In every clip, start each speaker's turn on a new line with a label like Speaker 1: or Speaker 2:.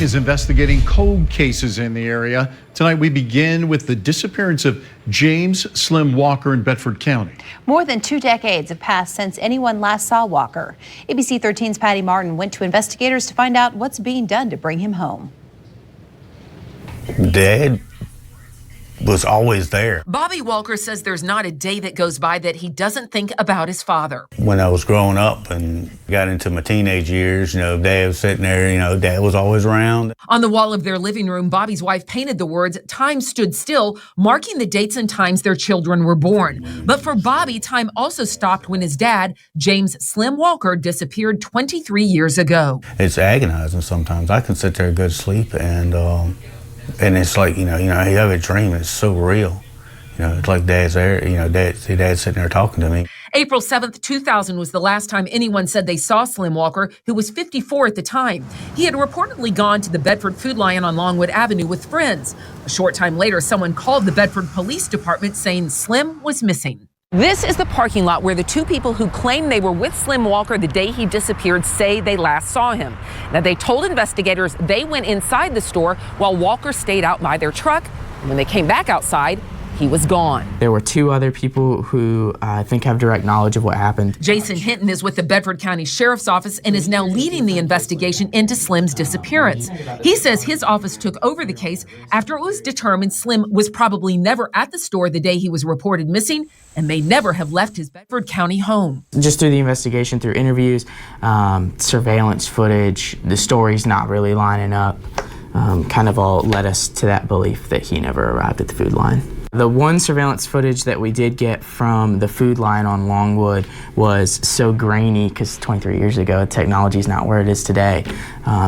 Speaker 1: is investigating cold cases in the area. Tonight we begin with the disappearance of James Slim Walker in Bedford County.
Speaker 2: More than 2 decades have passed since anyone last saw Walker. ABC 13's Patty Martin went to investigators to find out what's being done to bring him home.
Speaker 3: Dad was always there.
Speaker 4: Bobby Walker says there's not a day that goes by that he doesn't think about his father.
Speaker 3: When I was growing up and got into my teenage years, Dad was sitting there, Dad was always around.
Speaker 4: On the wall of their living room, Bobby's wife painted the words, "Time stood still," marking the dates and times their children were born. But for Bobby, time also stopped when his dad, James Slim Walker, disappeared 23 years ago.
Speaker 3: It's agonizing sometimes. I can sit there and go to sleep and it's like, you have a dream. It's so real. It's like Dad's there, Dad's sitting there talking to me.
Speaker 4: April 7th, 2000 was the last time anyone said they saw Slim Walker, who was 54 at the time. He had reportedly gone to the Bedford Food Lion on Longwood Avenue with friends. A short time later, someone called the Bedford Police Department saying Slim was missing. This is the parking lot where the two people who claim they were with Slim Walker the day he disappeared say they last saw him. Now, they told investigators they went inside the store while Walker stayed out by their truck. And when they came back outside, he was gone.
Speaker 5: There were 2 other people who I think have direct knowledge of what happened.
Speaker 4: Jason Hinton is with the Bedford County Sheriff's Office and is now leading the investigation into Slim's disappearance. He says his office took over the case after it was determined Slim was probably never at the store the day he was reported missing and may never have left his Bedford County home.
Speaker 5: Just through the investigation, through interviews, surveillance footage, the story's not really lining up, kind of all led us to that belief that he never arrived at the food line. The one surveillance footage that we did get from the food line on Longwood was so grainy, because 23 years ago, technology is not where it is today.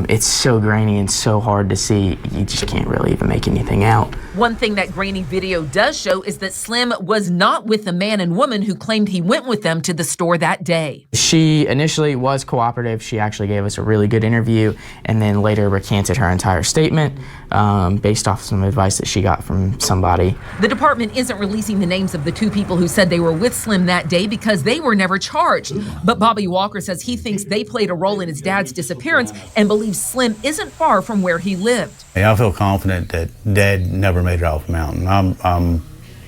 Speaker 5: It's so grainy and so hard to see, you just can't really even make anything out.
Speaker 4: One thing that grainy video does show is that Slim was not with the man and woman who claimed he went with them to the store that day.
Speaker 5: She initially was cooperative. She actually gave us a really good interview and then later recanted her entire statement based off some advice that she got from somebody.
Speaker 4: The department isn't releasing the names of the 2 people who said they were with Slim that day because they were never charged. But Bobby Walker says he thinks they played a role in his dad's disappearance and believes Slim isn't far from where he lived.
Speaker 3: I feel confident that Dad never made it off the mountain. I'm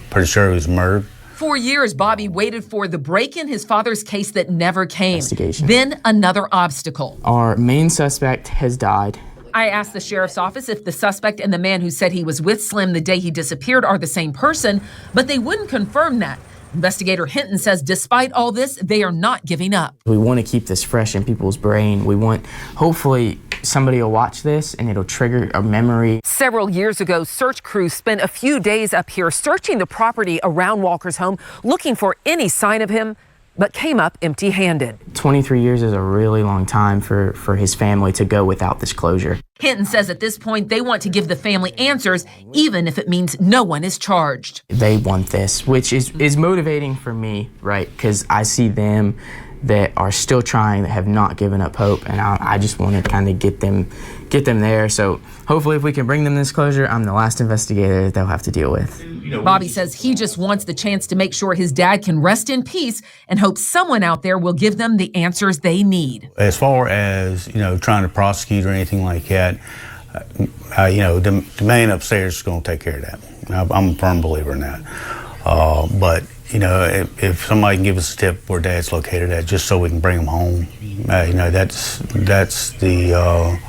Speaker 3: pretty sure he was murdered.
Speaker 4: 4 years, Bobby waited for the break in his father's case that never came. Then another obstacle.
Speaker 5: Our main suspect has died.
Speaker 4: I asked the sheriff's office if the suspect and the man who said he was with Slim the day he disappeared are the same person, but they wouldn't confirm that. Investigator Hinton says despite all this, they are not giving up.
Speaker 5: We want to keep this fresh in people's brain. We want, hopefully, somebody will watch this and it'll trigger a memory.
Speaker 4: Several years ago, search crews spent a few days up here searching the property around Walker's home, looking for any sign of him, but came up empty-handed. 23
Speaker 5: years is a really long time for his family to go without this closure.
Speaker 4: Hinton says at this point they want to give the family answers, even if it means no one is charged.
Speaker 5: They want this, which is motivating for me, right? Because I see them that are still trying, that have not given up hope, and I just want to kind of get them there. So hopefully if we can bring them this closure, I'm the last investigator that they'll have to deal with.
Speaker 4: Bobby says he just wants the chance to make sure his dad can rest in peace and hopes someone out there will give them the answers they need.
Speaker 3: As far as, trying to prosecute or anything like that, the man upstairs is going to take care of that. I'm a firm believer in that. But if somebody can give us a tip where Dad's located at, just so we can bring him home, that's the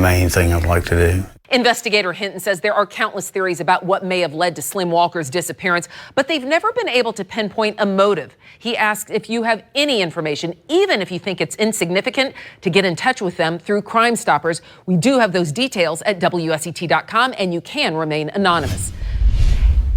Speaker 3: main thing I'd like to do.
Speaker 4: Investigator Hinton says there are countless theories about what may have led to Slim Walker's disappearance, but they've never been able to pinpoint a motive. He asks if you have any information, even if you think it's insignificant, to get in touch with them through Crime Stoppers. We do have those details at WSET.com, and you can remain anonymous.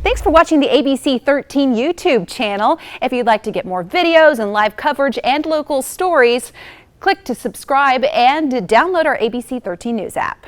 Speaker 2: Thanks for watching the ABC 13 YouTube channel. If you'd like to get more videos and live coverage and local stories, click to subscribe and download our ABC 13 News app.